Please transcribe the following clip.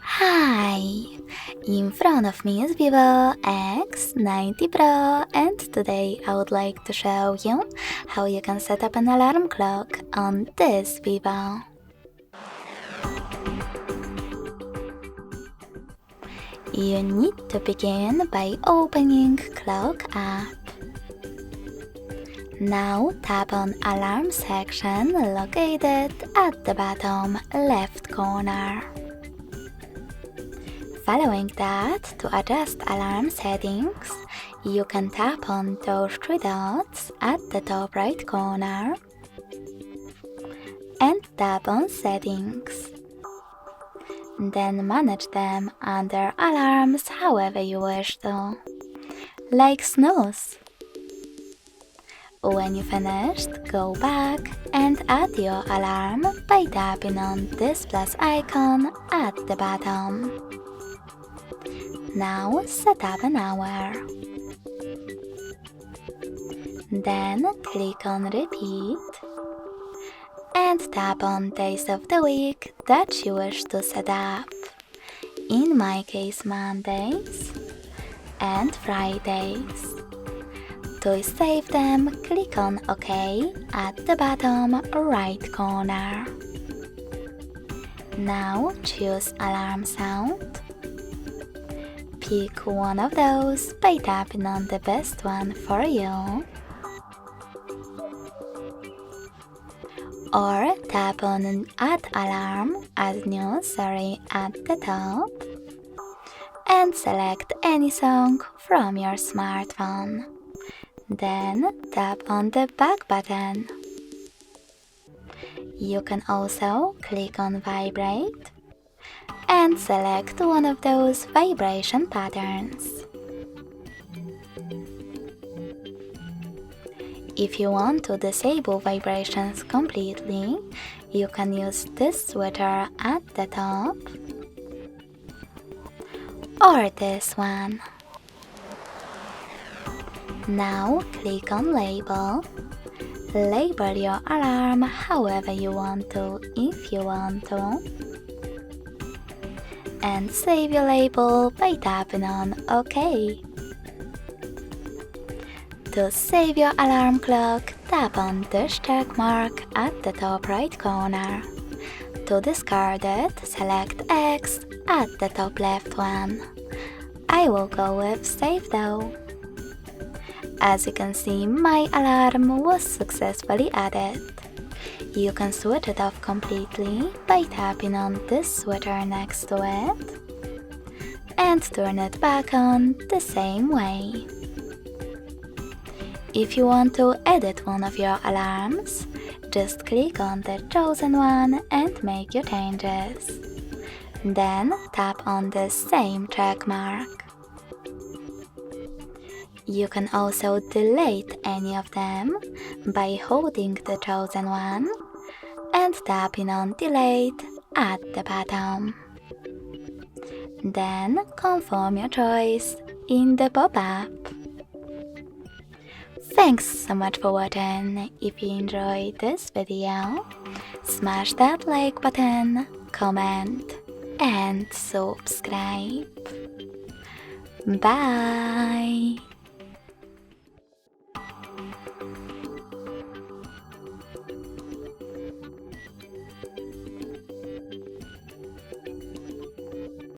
Hi! In front of me is VIVO X90 Pro, and today I would like to show you how you can set up an alarm clock on this VIVO. You need to begin by opening Clock app. Now tap on Alarm section located at the bottom left corner. Following that, to adjust alarm settings, you can tap on those three dots at the top right corner and tap on Settings. Then manage them under Alarms however you wish to, like snooze. When you finished, go back and add your alarm by tapping on this plus icon at the bottom. Now set up an hour. Then click on Repeat and tap on days of the week that you wish to set up. In my case, Mondays and Fridays. To save them, click on OK at the bottom right corner. Now choose Alarm Sound. Pick one of those by tapping on the best one for you. Or tap on Add Alarm, Add New, at the top. And select any song from your smartphone. Then tap on the back button. You can also click on Vibrate and select one of those vibration patterns. If you want to disable vibrations completely, you can use this switcher at the top or this one. Now click on Label. Label your alarm however you want to, if you want to. And save your label by tapping on OK. To save your alarm clock, tap on this check mark at the top right corner. To discard it, select X at the top left one. I will go with Save though. As you can see, my alarm was successfully added. You can switch it off completely by tapping on this switcher next to it and turn it back on the same way. If you want to edit one of your alarms, just click on the chosen one and make your changes. Then tap on the same check mark. You can also delete any of them by holding the chosen one and tapping on Delete at the bottom. Then confirm your choice in the pop-up. Thanks so much for watching. If you enjoyed this video, smash that like button, comment and subscribe. Bye!